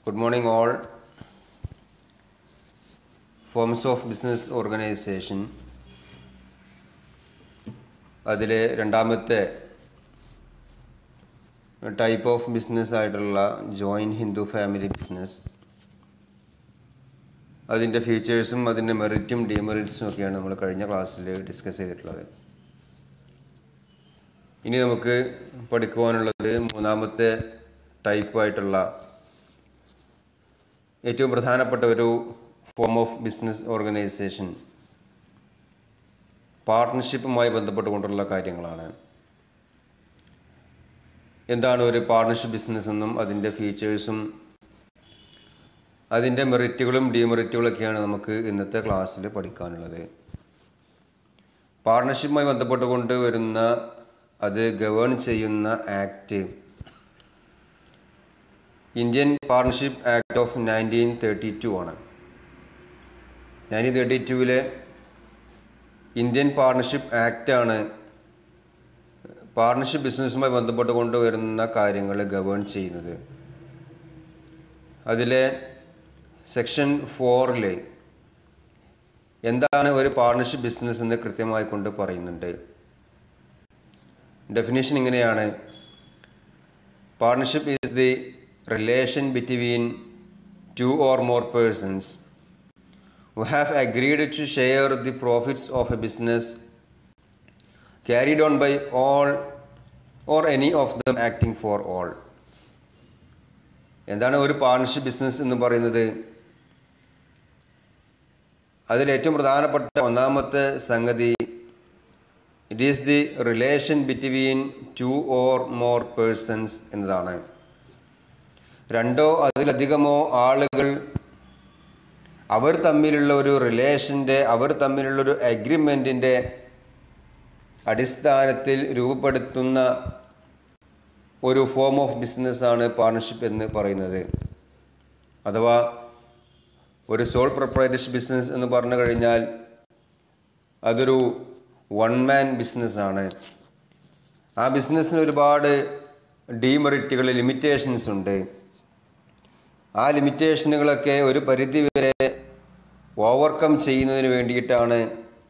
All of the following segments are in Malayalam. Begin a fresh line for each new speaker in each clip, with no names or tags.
Good morning all. Forms of business organization. അതിലെ രണ്ടാമത്തെ ടൈപ്പ് ഓഫ് ബിസിനസ് ആയിട്ടുള്ള ജോയിൻറ്റ് ഹിന്ദു ഫാമിലി ബിസിനസ്. അതിൻ്റെ ഫീച്ചേഴ്സും അതിൻ്റെ മെറിറ്റും ഡിമെറിറ്റ്സും ഒക്കെയാണ് നമ്മൾ കഴിഞ്ഞ ക്ലാസ്സിൽ ഡിസ്കസ് ചെയ്തിട്ടുള്ളത്. ഇനി നമുക്ക് പഠിക്കുവാനുള്ളത് മൂന്നാമത്തെ ടൈപ്പായിട്ടുള്ള ഏറ്റവും പ്രധാനപ്പെട്ട ഒരു ഫോം ഓഫ് ബിസിനസ് ഓർഗനൈസേഷൻ പാർട്ട്ണർഷിപ്പുമായി ബന്ധപ്പെട്ടുകൊണ്ടുള്ള കാര്യങ്ങളാണ്. എന്താണ് ഒരു പാർട്ട്ണർഷിപ്പ് ബിസിനസ് എന്നും അതിൻ്റെ ഫീച്ചേഴ്സും അതിൻ്റെ മെറിറ്റുകളും ഡിമെറിറ്റുകളൊക്കെയാണ് നമുക്ക് ഇന്നത്തെ ക്ലാസ്സിൽ പഠിക്കാനുള്ളത്. പാർട്ട്ണർഷിപ്പുമായി ബന്ധപ്പെട്ടുകൊണ്ട് വരുന്ന അത് ഗവേൺ ചെയ്യുന്ന act Indian partnership act of 1932 ആണ്. 1932 ഇന്ത്യൻ പാർട്ട്ണർഷിപ്പ് ആക്റ്റാണ് പാർട്ട്ണർഷിപ്പ് ബിസിനസ്സുമായി ബന്ധപ്പെട്ടുകൊണ്ട് വരുന്ന കാര്യങ്ങൾ ഗവേൺ ചെയ്യുന്നത്. അതിലെ സെക്ഷൻ 4 എന്താണ് ഒരു പാർട്ട്ണർഷിപ്പ് ബിസിനസ് എന്ന് കൃത്യമായി കൊണ്ട് പറയുന്നുണ്ട്. ഡെഫിനിഷൻ ഇങ്ങനെയാണ്: partnership is the relation between two or more persons who have agreed to share the profits of a business carried on by all or any of them acting for all. എന്താണ് ഒരു പാർട്ട്ണർഷിപ്പ് ബിസിനസ് എന്ന് പറയുന്നത്? അതിൽ ഏറ്റവും പ്രധാനപ്പെട്ട ഒന്നാമത്തെ സംഗതി, it is the relation between two or more persons എന്നതാണ്. രണ്ടോ അതിലധികമോ ആളുകൾ അവർ തമ്മിലുള്ള ഒരു റിലേഷൻ്റെ, അവർ തമ്മിലുള്ളൊരു അഗ്രിമെൻറ്റിൻ്റെ അടിസ്ഥാനത്തിൽ രൂപപ്പെടുത്തുന്ന ഒരു ഫോം ഓഫ് ബിസിനസ്സാണ് പാർട്ട്ണർഷിപ്പ് എന്ന് പറയുന്നത്. അഥവാ ഒരു സോൾ പ്രൊപ്രൈറ്റർഷിപ്പ് ബിസിനസ് എന്ന് പറഞ്ഞു കഴിഞ്ഞാൽ അതൊരു വൺ മാൻ ബിസിനസ്സാണ്. ആ ബിസിനസ്സിന് ഒരുപാട് ഡിമെറിറ്റുകൾ, ലിമിറ്റേഷൻസ് ഉണ്ട്. ആ ലിമിറ്റേഷനുകളൊക്കെ ഒരു പരിധിവരെ ഓവർകം ചെയ്യുന്നതിന് വേണ്ടിയിട്ടാണ്,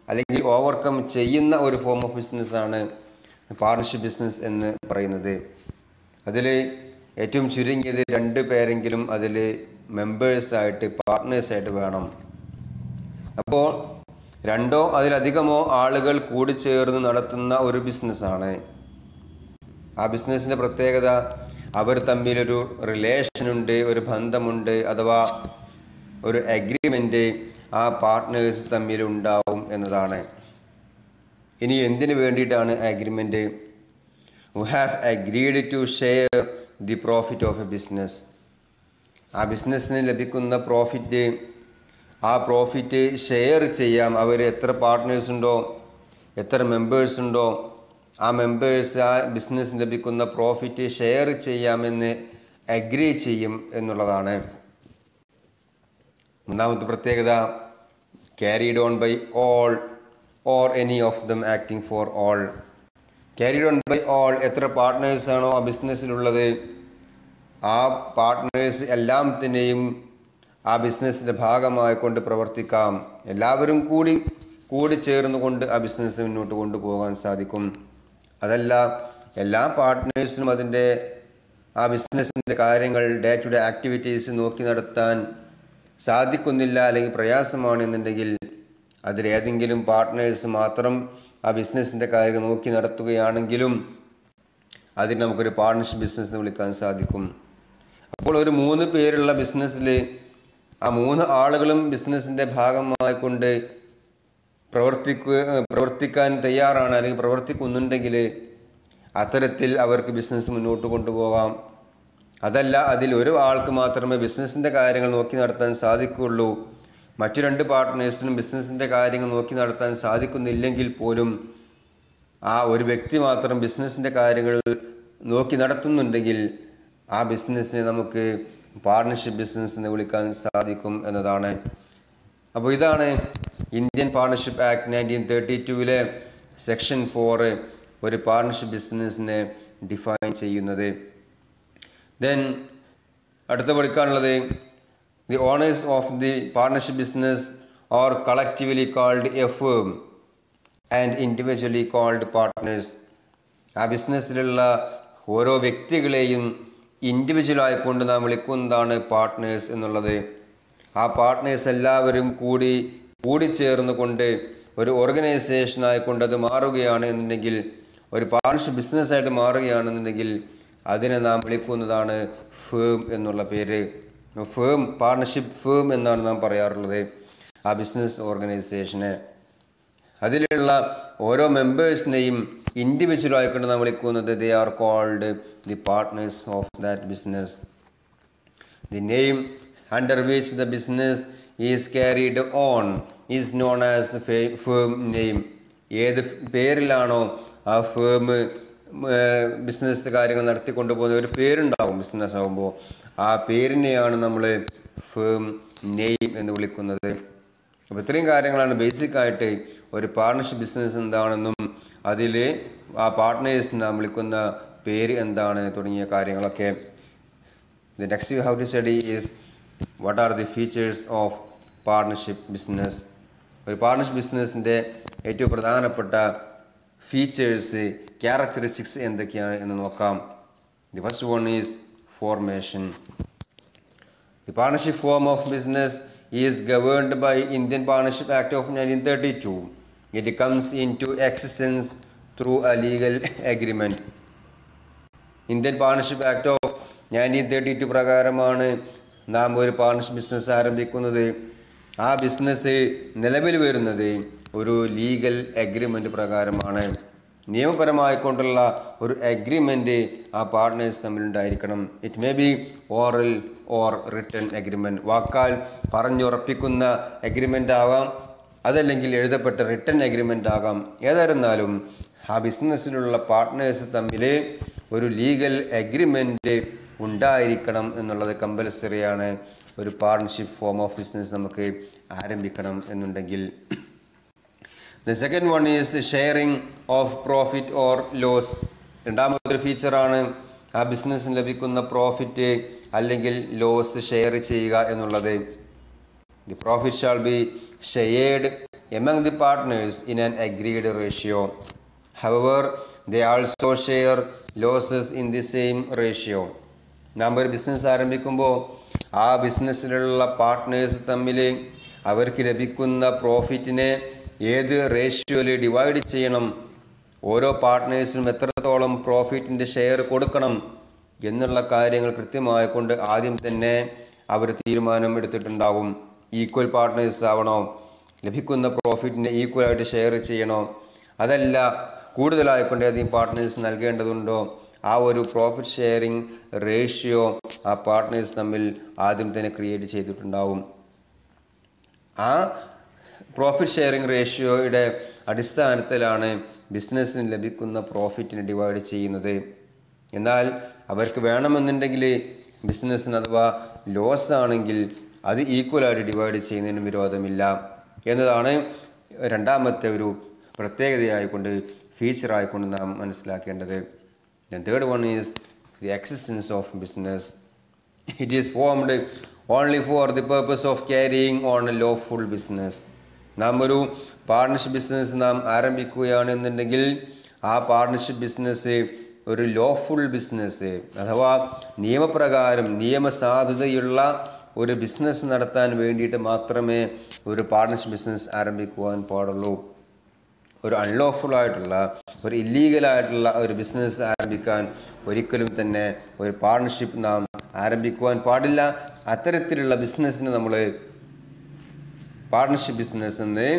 അല്ലെങ്കിൽ ഓവർകം ചെയ്യുന്ന ഒരു ഫോം ഓഫ് ബിസിനസ്സാണ് പാർട്ട്ണർഷിപ്പ് ബിസിനസ് എന്ന് പറയുന്നത്. അതിൽ ഏറ്റവും ചുരുങ്ങിയത് 2 പേരെങ്കിലും അതിൽ മെമ്പേഴ്സായിട്ട്, പാർട്ട്നേഴ്സായിട്ട് വേണം. അപ്പോൾ 2 അതിലധികമോ ആളുകൾ കൂടിച്ചേർന്ന് നടത്തുന്ന ഒരു ബിസിനസ്സാണ്. ആ ബിസിനസ്സിൻ്റെ പ്രത്യേകത, അവർ തമ്മിലൊരു റിലേഷനുണ്ട്, ഒരു ബന്ധമുണ്ട്, അഥവാ ഒരു അഗ്രിമെൻ്റ് ആ പാർട്ട്നേഴ്സ് തമ്മിലുണ്ടാവും എന്നതാണ്. ഇനി എന്തിനു വേണ്ടിയിട്ടാണ് agreement? We have agreed to share the profit of a business. ആ ബിസിനസ്സിന് ലഭിക്കുന്ന പ്രോഫിറ്റ്, ആ പ്രോഫിറ്റ് ഷെയർ ചെയ്യാം. അവർ എത്ര പാർട്ട്നേഴ്സ് ഉണ്ടോ, എത്ര മെമ്പേഴ്സ് ഉണ്ടോ, ആ മെമ്പേഴ്സ് ആ ബിസിനസ് ലഭിക്കുന്ന പ്രോഫിറ്റ് ഷെയർ ചെയ്യാമെന്ന് അഗ്രി ചെയ്യും എന്നുള്ളതാണ്. മൂന്നാമത്തെ പ്രത്യേകത, carried on by all or any of them acting for all. Carried on by all, എത്ര പാർട്ട്നേഴ്സാണോ ആ ബിസിനസ്സിലുള്ളത്, ആ പാർട്ട്നേഴ്സ് എല്ലാം തന്നെയും ആ ബിസിനസ്സിൻ്റെ ഭാഗമായി കൊണ്ട് പ്രവർത്തിക്കാം. എല്ലാവരും കൂടി ചേർന്നുകൊണ്ട് ആ ബിസിനസ് മുന്നോട്ട് കൊണ്ടുപോകാൻ സാധിക്കും. അതല്ല, എല്ലാ പാർട്ട്നേഴ്സിനും അതിൻ്റെ ആ ബിസിനസ്സിൻ്റെ കാര്യങ്ങൾ, ഡേ ടു ഡേ ആക്ടിവിറ്റീസ് നോക്കി നടത്താൻ സാധിക്കുന്നില്ല, അല്ലെങ്കിൽ പ്രയാസമാണെന്നുണ്ടെങ്കിൽ അതിലേതെങ്കിലും പാർട്ട്നേഴ്സ് മാത്രം ആ ബിസിനസ്സിൻ്റെ കാര്യങ്ങൾ നോക്കി നടത്തുകയാണെങ്കിലും അതിന് നമുക്കൊരു പാർട്ട്ണർഷിപ്പ് ബിസിനസ് എന്ന് വിളിക്കാൻ സാധിക്കും. അപ്പോൾ ഒരു 3 പേരുള്ള ബിസിനസ്സിൽ ആ 3 ആളുകളും ബിസിനസ്സിൻ്റെ ഭാഗമായിക്കൊണ്ട് പ്രവർത്തിക്കാൻ തയ്യാറാണ്, അല്ലെങ്കിൽ പ്രവർത്തിക്കുന്നുണ്ടെങ്കിൽ അത്തരത്തിൽ അവർക്ക് ബിസിനസ് മുന്നോട്ട് കൊണ്ടുപോകാം. അതല്ല, അതിൽ ഒരു ആൾക്ക് മാത്രമേ ബിസിനസ്സിൻ്റെ കാര്യങ്ങൾ നോക്കി നടത്താൻ സാധിക്കുകയുള്ളൂ, മറ്റു 2 പാർട്ട്നേഴ്സിനും ബിസിനസ്സിൻ്റെ കാര്യങ്ങൾ നോക്കി നടത്താൻ സാധിക്കുന്നില്ലെങ്കിൽ പോലും ആ ഒരു വ്യക്തി മാത്രം ബിസിനസ്സിൻ്റെ കാര്യങ്ങൾ നോക്കി നടത്തുന്നുണ്ടെങ്കിൽ ആ ബിസിനസ്സിനെ നമുക്ക് പാർട്ട്ണർഷിപ്പ് ബിസിനസ് എന്ന് വിളിക്കാൻ സാധിക്കും എന്നതാണ്. അപ്പോൾ ഇതാണ് ഇന്ത്യൻ പാർട്ട്ണർഷിപ്പ് ആക്ട് 1932 സെക്ഷൻ 4 ഒരു പാർട്ട്ണർഷിപ്പ് ബിസിനസ്സിനെ ഡിഫൈൻ ചെയ്യുന്നത്. ദെൻ അടുത്ത പഠിക്കാനുള്ളത് the owners of the partnership business are collectively called a firm and individually called partners. ആ ബിസിനസ്സിലുള്ള ഓരോ വ്യക്തികളെയും ഇൻഡിവിജ്വൽ ആയിക്കൊണ്ട് നാം വിളിക്കുന്നതാണ് പാർട്ട്നേഴ്സ് എന്നുള്ളത്. ആ പാർട്ട്നേഴ്സ് എല്ലാവരും കൂടിച്ചേർന്ന് കൊണ്ട് ഒരു ഓർഗനൈസേഷൻ ആയിക്കൊണ്ട് അത് മാറുകയാണ് എന്നുണ്ടെങ്കിൽ, ഒരു പാർട്ണർഷിപ്പ് ബിസിനസ്സായിട്ട് മാറുകയാണെന്നുണ്ടെങ്കിൽ അതിനെ നാം വിളിക്കുന്നതാണ് ഫേം എന്നുള്ള പേര്. ഫേം, പാർട്ണർഷിപ്പ് ഫേം എന്നാണ് നാം പറയാറുള്ളത് ആ ബിസിനസ് ഓർഗനൈസേഷനെ. അതിലുള്ള ഓരോ മെമ്പേഴ്സിനെയും ഇൻഡിവിജ്വൽ ആയിക്കൊണ്ട് നാം വിളിക്കുന്നത് they are called the partners of that business. The name under which the business is carried on is known as the firm name. ഏത് പേരിലാണോ ആ ഫേം ബിസിനസ് കാര്യങ്ങൾ നടത്തിക്കൊണ്ടുപോകുന്ന ഒരു പേരുണ്ടാവും ബിസിനസ് ആകുമ്പോൾ, ആ പേരിനെയാണ് നമ്മൾ ഫേം നെയിം എന്ന് വിളിക്കുന്നത്. അപ്പോൾ ഇത്രയും കാര്യങ്ങളാണ് ബേസിക്കായിട്ട് ഒരു പാർട്ണർഷിപ്പ് ബിസിനസ് എന്താണെന്നും അതിൽ ആ പാർട്ട്നേഴ്സ് നാം വിളിക്കുന്ന പേര് എന്താണ് തുടങ്ങിയ കാര്യങ്ങളൊക്കെ. The next you have to study is what are the features of partnership business. ഒരു പാർട്ണർഷിപ്പ് ബിസിനസ്സിൻ്റെ ഏറ്റവും പ്രധാനപ്പെട്ട ഫീച്ചേഴ്സ്, ക്യാരക്ടറിസ്റ്റിക്സ് എന്തൊക്കെയാണ് എന്ന് നോക്കാം. The first one is formation. The partnership form of business is governed by Indian partnership act of 1932. It comes into existence through a legal agreement. Indian partnership act of 1932 പ്രകാരമാണ് നാം ഒരു പാർട്ണർഷിപ്പ് ബിസിനസ് ആരംഭിക്കുന്നത്. ആ ബിസിനസ് നിലവിൽ വരുന്നത് ഒരു ലീഗൽ അഗ്രിമെൻ്റ് പ്രകാരമാണ്. നിയമപരമായിക്കൊണ്ടുള്ള ഒരു അഗ്രിമെൻ്റ് ആ പാർട്ട്നേഴ്സ് തമ്മിലുണ്ടായിരിക്കണം. It may be oral or written agreement, വാക്കാൽ പറഞ്ഞുറപ്പിക്കുന്ന അഗ്രിമെൻ്റ് ആകാം, അതല്ലെങ്കിൽ എഴുതപ്പെട്ട റിട്ടൺ അഗ്രിമെൻ്റ് ആകാം. ഏതായിരുന്നാലും ആ ബിസിനസ്സിലുള്ള പാർട്ട്നേഴ്സ് തമ്മിൽ ഒരു ലീഗൽ അഗ്രിമെൻ്റ് ഉണ്ടായിരിക്കണം എന്നുള്ളത് കമ്പൽസറിയാണ് ഒരു പാർട്ണർഷിപ്പ് ഫോം ഓഫ് ബിസിനസ് നമുക്ക് ആരംഭിക്കണം എന്നുണ്ടെങ്കിൽ. The second one is sharing of profit or loss. രണ്ടാമതൊരു ഫീച്ചറാണ് ആ ബിസിനസ്സിന് ലഭിക്കുന്ന പ്രോഫിറ്റ് അല്ലെങ്കിൽ ലോസ് ഷെയർ ചെയ്യുക എന്നുള്ളത്. The profit shall be shared among the partners in an agreed ratio. However they also share losses in the same ratio. നാം ഒരു ബിസിനസ് ആരംഭിക്കുമ്പോൾ ആ ബിസിനസ്സിലുള്ള പാർട്ട്നേഴ്സ് തമ്മിൽ അവർക്ക് ലഭിക്കുന്ന പ്രോഫിറ്റിനെ ഏത് റേഷ്യോയിൽ ഡിവൈഡ് ചെയ്യണം, ഓരോ പാർട്ട്നേഴ്സിനും എത്രത്തോളം പ്രോഫിറ്റിൻ്റെ ഷെയർ കൊടുക്കണം എന്നുള്ള കാര്യങ്ങൾ കൃത്യമായി കൊണ്ട് ആദ്യം തന്നെ അവർ തീരുമാനം എടുത്തിട്ടുണ്ടാവും. ഈക്വൽ പാർട്ട്നേഴ്സ് ആവണോ, ലഭിക്കുന്ന പ്രോഫിറ്റിനെ ഈക്വലായിട്ട് ഷെയർ ചെയ്യണോ, അതല്ല കൂടുതലായിക്കൊണ്ട് അധികം പാർട്ട്നേഴ്സ് നൽകേണ്ടതുണ്ടോ, ആ ഒരു പ്രോഫിറ്റ് ഷെയറിംഗ് റേഷ്യോ ആ പാർട്ട്നേഴ്സ് തമ്മിൽ ആദ്യം തന്നെ ക്രിയേറ്റ് ചെയ്തിട്ടുണ്ടാവും. ആ പ്രോഫിറ്റ് ഷെയറിംഗ് റേഷ്യോയുടെ അടിസ്ഥാനത്തിലാണ് ബിസിനസ്സിന് ലഭിക്കുന്ന പ്രോഫിറ്റിനെ ഡിവൈഡ് ചെയ്യുന്നത്. എന്നാൽ അവർക്ക് വേണമെന്നുണ്ടെങ്കിൽ ബിസിനസ്സിന് അഥവാ ലോസ് ആണെങ്കിൽ അത് ഈക്വലായിട്ട് ഡിവൈഡ് ചെയ്യുന്നതിന് വിരോധമില്ല എന്നതാണ് രണ്ടാമത്തെ ഒരു പ്രത്യേകതയായിക്കൊണ്ട്, ഫീച്ചറായിക്കൊണ്ട് നാം മനസ്സിലാക്കേണ്ടത്. The third one is the existence of business. It is formed only for the purpose of carrying on a lawful business. നാം ഒരു പാർട്ണർഷിപ്പ് ബിസിനസ് നാം ആരംഭിക്കുകയാണെന്നുണ്ടെങ്കിൽ ആ പാർട്ണർഷിപ്പ് ബിസിനസ് ഒരു ലോഫുൾ ബിസിനസ് അഥവാ നിയമപ്രകാരം നിയമസാധുതയുള്ള ഒരു ബിസിനസ് നടത്താൻ വേണ്ടിയിട്ട് മാത്രമേ ഒരു പാർട്ണർഷിപ്പ് ബിസിനസ് ആരംഭിക്കുവാൻ പാടുള്ളൂ. ഒരു അൺലോഫുൾ ആയിട്ടുള്ള, ഒരു ഇല്ലീഗലായിട്ടുള്ള ഒരു ബിസിനസ് ആരംഭിക്കാൻ ഒരിക്കലും തന്നെ ഒരു പാർട്ണർഷിപ്പ് നാം ആരംഭിക്കുവാൻ പാടില്ല. അത്തരത്തിലുള്ള ബിസിനസ്സിന് നമ്മൾ പാർട്ണർഷിപ്പ് ബിസിനസ് എന്ന്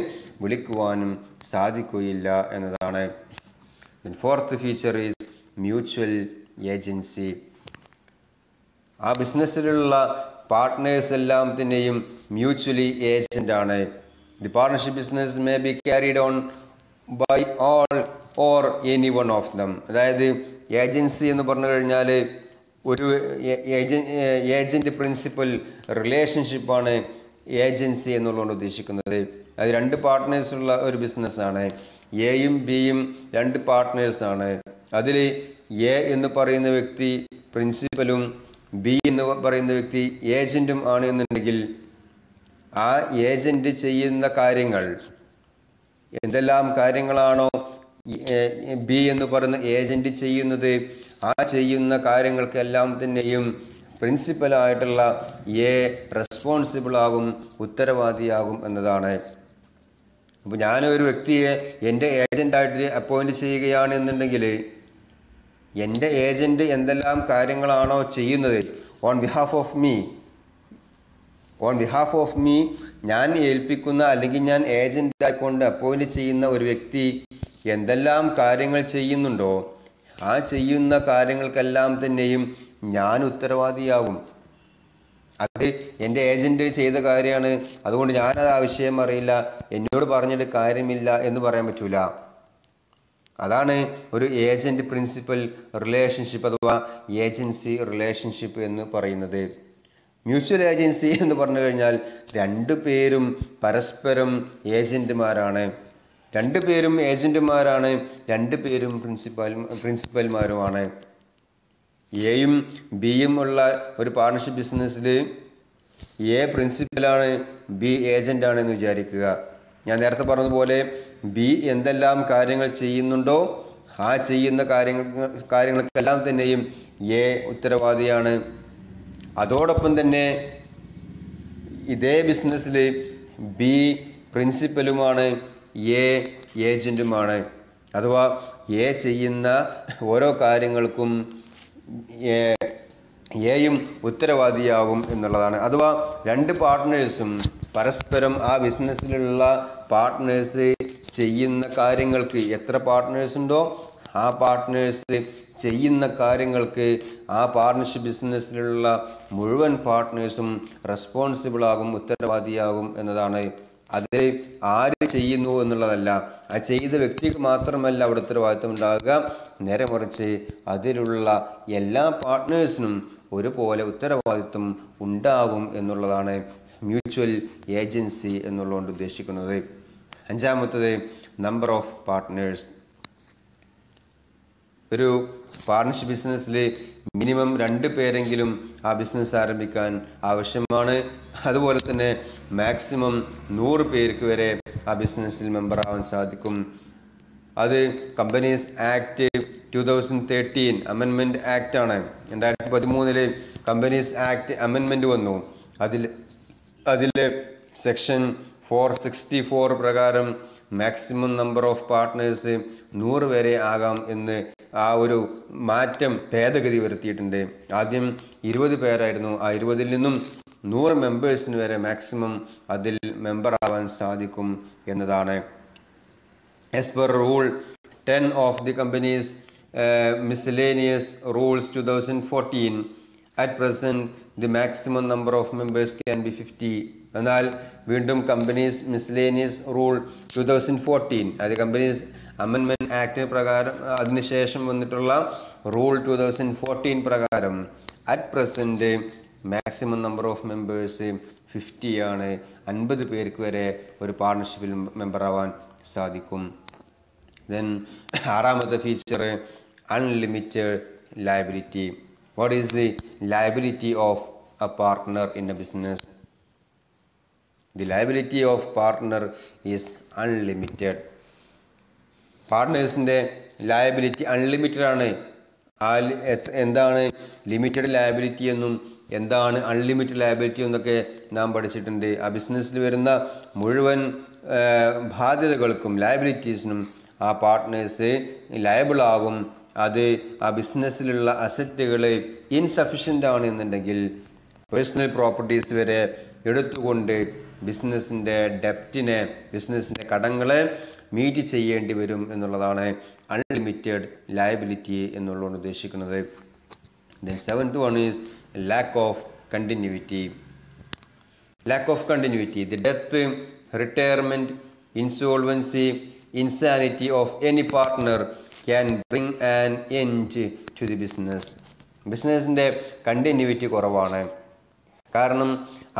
വിളിക്കുവാനും സാധിക്കുകയില്ല എന്നതാണ്. Fourth feature is mutual agency. ആ ബിസിനസ്സിലുള്ള പാർട്ട്നേഴ്സ് എല്ലാം തന്നെയും മ്യൂച്വലി ഏജൻ്റാണ്. The partnership business may be carried on by all or any one of them. അതായത് ഏജൻസി എന്ന് പറഞ്ഞു കഴിഞ്ഞാൽ ഒരു ഏജൻറ്റ് പ്രിൻസിപ്പൽ റിലേഷൻഷിപ്പാണ് ഏജൻസി എന്നുള്ളതുകൊണ്ട് ഉദ്ദേശിക്കുന്നത്. അത് രണ്ട് പാർട്ട്നേഴ്സുള്ള ഒരു ബിസിനസ്സാണ്. എയും ബിയും രണ്ട് പാർട്ട്നേഴ്സാണ്. അതിൽ എ എന്ന് പറയുന്ന വ്യക്തി പ്രിൻസിപ്പലും ബി എന്ന് പറയുന്ന വ്യക്തി ഏജൻറ്റും ആണ് എന്നുണ്ടെങ്കിൽ ആ ഏജൻറ്റ് ചെയ്യുന്ന കാര്യങ്ങൾ എന്തെല്ലാം കാര്യങ്ങളാണോ ബി എന്ന് പറയുന്ന ഏജൻറ്റ് ചെയ്യുന്നത്, ആ ചെയ്യുന്ന കാര്യങ്ങൾക്കെല്ലാം തന്നെയും പ്രിൻസിപ്പലായിട്ടുള്ള എ റെസ്പോൺസിബിൾ ആകും, ഉത്തരവാദിയാകും എന്നതാണ്. അപ്പോൾ ഞാനൊരു വ്യക്തിയെ എൻ്റെ ഏജൻ്റായിട്ട് അപ്പോയിൻറ്റ് ചെയ്യുകയാണ് എന്നുണ്ടെങ്കിൽ എൻ്റെ ഏജൻറ്റ് എന്തെല്ലാം കാര്യങ്ങളാണോ ചെയ്യുന്നത് ഓൺ ബിഹാഫ് ഓഫ് മീ ഞാൻ ഏൽപ്പിക്കുന്ന അല്ലെങ്കിൽ ഞാൻ ഏജൻ്റായിക്കൊണ്ട് അപ്പോയിൻറ്റ് ചെയ്യുന്ന ഒരു വ്യക്തി എന്തെല്ലാം കാര്യങ്ങൾ ചെയ്യുന്നുണ്ടോ ആ ചെയ്യുന്ന കാര്യങ്ങൾക്കെല്ലാം തന്നെയും ഞാൻ ഉത്തരവാദിയാകും. അത് എൻ്റെ ഏജൻറ്റ് ചെയ്ത കാര്യമാണ്, അതുകൊണ്ട് ഞാനത് ആ വിഷയം അറിയില്ല, എന്നോട് പറഞ്ഞിട്ട് കാര്യമില്ല എന്ന് പറയാൻ പറ്റൂല. അതാണ് ഒരു ഏജൻറ്റ് പ്രിൻസിപ്പൽ റിലേഷൻഷിപ്പ് അഥവാ ഏജൻസി റിലേഷൻഷിപ്പ് എന്ന് പറയുന്നത്. മ്യൂച്വൽ ഏജൻസി എന്ന് പറഞ്ഞു കഴിഞ്ഞാൽ രണ്ടുപേരും പരസ്പരം ഏജൻറ്റുമാരാണ്, രണ്ടുപേരും ഏജൻറ്റുമാരാണ്, രണ്ടുപേരും പ്രിൻസിപ്പൽമാരുമാണ്. എയും ബിയും ഉള്ള ഒരു പാർട്ണർഷിപ്പ് ബിസിനസ്സിൽ എ പ്രിൻസിപ്പലാണ്, ബി ഏജൻ്റാണെന്ന് വിചാരിക്കുക. ഞാൻ നേരത്തെ പറഞ്ഞതുപോലെ ബി എന്തെല്ലാം കാര്യങ്ങൾ ചെയ്യുന്നുണ്ടോ ആ ചെയ്യുന്ന കാര്യങ്ങൾക്കെല്ലാം തന്നെയും എ ഉത്തരവാദിയാണ്. അതോടൊപ്പം തന്നെ ഇതേ ബിസിനസ്സിൽ ബി പ്രിൻസിപ്പലുമാണ്, എ ഏജൻറ്റുമാണ്. അഥവാ എ ചെയ്യുന്ന ഓരോ കാര്യങ്ങൾക്കും എയും ഉത്തരവാദിയാകും എന്നുള്ളതാണ്. അഥവാ രണ്ട് പാർട്ട്നേഴ്സും പരസ്പരം ആ ബിസിനസ്സിലുള്ള പാർട്ട്നേഴ്സ് ചെയ്യുന്ന കാര്യങ്ങൾക്ക് എത്ര പാർട്ട്നേഴ്സ് ഉണ്ടോ ആ പാർട്ട്നേഴ്സ് ചെയ്യുന്ന കാര്യങ്ങൾക്ക് ആ പാർട്ണർഷിപ്പ് ബിസിനസ്സിലുള്ള മുഴുവൻ പാർട്ട്നേഴ്സും റെസ്പോൺസിബിൾ ആകും, ഉത്തരവാദിയാകും എന്നതാണ്. അത് ആര് ചെയ്യുന്നു എന്നുള്ളതല്ല, ആ ചെയ്ത വ്യക്തിക്ക് മാത്രമല്ല അവിടെ ഉത്തരവാദിത്വം ഉണ്ടാകുക, നേരെ മറിച്ച് അതിലുള്ള എല്ലാ പാർട്ട്നേഴ്സിനും ഒരുപോലെ ഉത്തരവാദിത്വം ഉണ്ടാകും എന്നുള്ളതാണ് മ്യൂച്വൽ ഏജൻസി എന്നുള്ളതുകൊണ്ട് ഉദ്ദേശിക്കുന്നത്. അഞ്ചാമത്തത് നമ്പർ ഓഫ് പാർട്ട്നേഴ്സ്. ഒരു പാർട്ണർഷിപ്പ് ബിസിനസ്സിൽ മിനിമം 2 പേരെങ്കിലും ആ ബിസിനസ് ആരംഭിക്കാൻ ആവശ്യമാണ്. അതുപോലെ തന്നെ മാക്സിമം 100 പേർക്ക് വരെ ആ ബിസിനസ്സിൽ മെമ്പർ ആവാൻ സാധിക്കും. അത് കമ്പനീസ് ആക്ട് 2013 അമെൻമെൻറ്റ് ആക്ട് ആണ്. 2013 കമ്പനീസ് ആക്ട് അമെൻമെൻറ്റ് വന്നു. അതിലെ സെക്ഷൻ 464 പ്രകാരം മാക്സിമം നമ്പർ ഓഫ് പാർട്ട്നേഴ്സ് 100 വരെ ആകാം എന്ന് ആ ഒരു മാറ്റം ഭേദഗതി വരുത്തിയിട്ടുണ്ട്. ആദ്യം 20 പേരായിരുന്നു, ആ 20-ൽ നിന്നും 100 മെമ്പേഴ്സിന് വരെ മാക്സിമം അതിൽ മെമ്പർ ആവാൻ സാധിക്കും എന്നതാണ്. As per rule 10 of the companies miscellaneous rules 2014 at present the maximum number of members can be 50. എന്നാൽ വീണ്ടും കമ്പനീസ് മിസ്ലേനിയസ് റൂൾ 2014 അത് കമ്പനീസ് അമെൻമെൻറ്റ് ആക്ടിന് പ്രകാരം അതിനുശേഷം വന്നിട്ടുള്ള റൂൾ 2014 പ്രകാരം at present maximum number of members 50 ആണ്. 50 പേർക്ക് വരെ ഒരു പാർട്ണർഷിപ്പിൽ മെമ്പർ ആവാൻ സാധിക്കും. ദെൻ ആറാമത്തെ feature unlimited liability. What is the liability of a partner in a business? The liability of partner is unlimited. പാർട്ട്നേഴ്സിൻ്റെ ലയബിലിറ്റി അൺലിമിറ്റഡ് ആണ്. എന്താണ് ലിമിറ്റഡ് ലയബിലിറ്റി എന്നും എന്താണ് അൺലിമിറ്റഡ് ലയബിലിറ്റി എന്നൊക്കെ നാം പഠിച്ചിട്ടുണ്ട്. ആ ബിസിനസ്സിൽ വരുന്ന മുഴുവൻ ബാധ്യതകൾക്കും ലയബിലിറ്റീസിനും ആ പാർട്ട്നേഴ്സ് ലയബിൾ ആകും. അത് ആ ബിസിനസ്സിലുള്ള അസറ്റുകൾ ഇൻസഫിഷ്യൻ്റ് ആണ് എന്നുണ്ടെങ്കിൽ പേഴ്സണൽ പ്രോപ്പർട്ടീസ് വരെ എടുത്തുകൊണ്ട് ബിസിനസ്സിൻ്റെ ഡെപ്റ്റിനെ, ബിസിനസ്സിൻ്റെ കടങ്ങളെ മീറ്റ് ചെയ്യേണ്ടി വരും എന്നുള്ളതാണ് അൺലിമിറ്റഡ് ലയബിലിറ്റി എന്നുള്ളതുകൊണ്ട് ഉദ്ദേശിക്കുന്നത്. Then 7th one is lack of continuity. Lack of continuity. The death, retirement, insolvency, insanity of any partner can bring an end to the business. ബിസിനസ്സിൻ്റെ കണ്ടിന്യൂവിറ്റി കുറവാണ്. കാരണം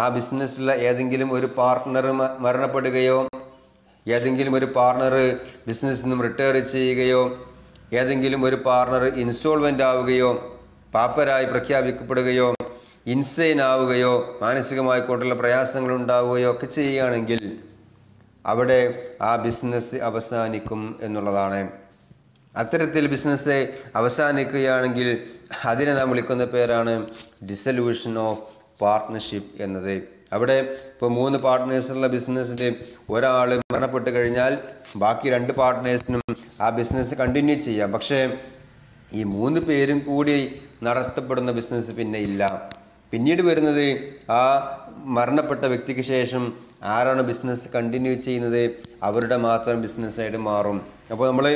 ആ ബിസിനസ്സിലുള്ള ഏതെങ്കിലും ഒരു പാർട്ട്ണർ മരണപ്പെടുകയോ ഏതെങ്കിലും ഒരു പാർട്ണർ ബിസിനസ്സിൽ നിന്നും റിട്ടയർ ചെയ്യുകയോ ഏതെങ്കിലും ഒരു പാർട്ണർ ഇൻസോൾവൻ്റ് ആവുകയോ പാപ്പരായി പ്രഖ്യാപിക്കപ്പെടുകയോ ഇൻസൈൻ ആവുകയോ മാനസികമായിക്കോട്ടുള്ള പ്രയാസങ്ങൾ ഉണ്ടാവുകയോ ഒക്കെ ചെയ്യുകയാണെങ്കിൽ അവിടെ ആ ബിസിനസ് അവസാനിക്കും എന്നുള്ളതാണ്. അത്തരത്തിൽ ബിസിനസ് അവസാനിക്കുകയാണെങ്കിൽ അതിനെ നാം വിളിക്കുന്ന പേരാണ് ഡിസൊല്യൂഷൻ ഓഫ് പാർട്ട്ണർഷിപ്പ് എന്നത്. അവിടെ ഇപ്പോൾ 3 പാർട്ട്നേഴ്സുള്ള ബിസിനസ്സിൽ ഒരാൾ മരണപ്പെട്ട് കഴിഞ്ഞാൽ ബാക്കി 2 പാർട്ട്നേഴ്സിനും ആ ബിസിനസ് കണ്ടിന്യൂ ചെയ്യാം. പക്ഷേ ഈ 3 പേരും കൂടി നടത്തപ്പെടുന്ന ബിസിനസ് പിന്നെ ഇല്ല. പിന്നീട് വരുന്നത് ആ മരണപ്പെട്ട വ്യക്തിക്ക് ശേഷം ആരാണ് ബിസിനസ് കണ്ടിന്യൂ ചെയ്യുന്നത്, അവരുടെ മാത്രം ബിസിനസ്സായിട്ട് മാറും. അപ്പോൾ നമ്മൾ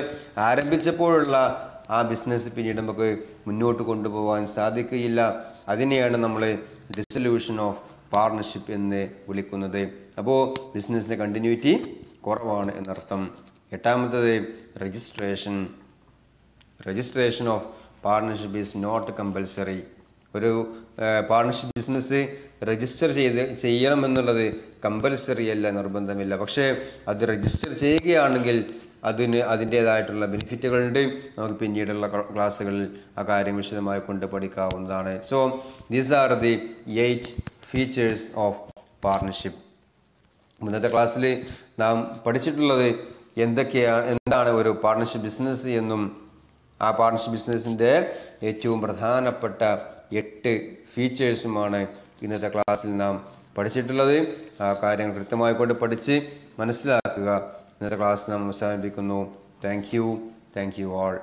ആരംഭിച്ചപ്പോഴുള്ള ആ ബിസിനസ് പിന്നീട് നമുക്ക് മുന്നോട്ട് കൊണ്ടുപോകാൻ സാധിക്കുകയില്ല. അതിനെയാണ് നമ്മൾ ഡിസൊല്യൂഷൻ ഓഫ് പാർട്ട്ണർഷിപ്പ് എന്ന് വിളിക്കുന്നത്. അപ്പോൾ ബിസിനസ്സിൻ്റെ കണ്ടിന്യൂറ്റി കുറവാണ് എന്നർത്ഥം. 8ാമത്തേത് registration of partnership is not compulsory. ഒരു പാർട്ട്ണർഷിപ്പ് ബിസിനസ് രജിസ്റ്റർ ചെയ്യണമെന്നുള്ളത് കമ്പൽസറി അല്ല, നിർബന്ധമില്ല. പക്ഷേ അത് രജിസ്റ്റർ ചെയ്യുകയാണെങ്കിൽ അതിൻ്റേതായിട്ടുള്ള ബെനിഫിറ്റുകളുണ്ട്. നമുക്ക് പിന്നീടുള്ള ക്ലാസ്സുകളിൽ ആ കാര്യം വിശദമായി കൊണ്ട് പഠിക്കാവുന്നതാണ്. So these are the 8 features of partnership. ഇന്നത്തെ ക്ലാസ്സിൽ നാം പഠിച്ചിട്ടുള്ളത് എന്താണ് ഒരു പാർട്ട്ണർഷിപ്പ് ബിസിനസ് എന്നും ആ പാർട്ട്ണർഷിപ്പ് ബിസിനസ്സിൻ്റെ ഏറ്റവും പ്രധാനപ്പെട്ട 8 ഫീച്ചേഴ്സുമാണ് ഇന്നത്തെ ക്ലാസ്സിൽ നാം പഠിച്ചിട്ടുള്ളത്. ആ കാര്യങ്ങൾ കൃത്യമായി കൊണ്ട് പഠിച്ച് മനസ്സിലാക്കുക. ഇന്നത്തെ ക്ലാസ് നാം അവസാനിപ്പിക്കുന്നു. Thank you all.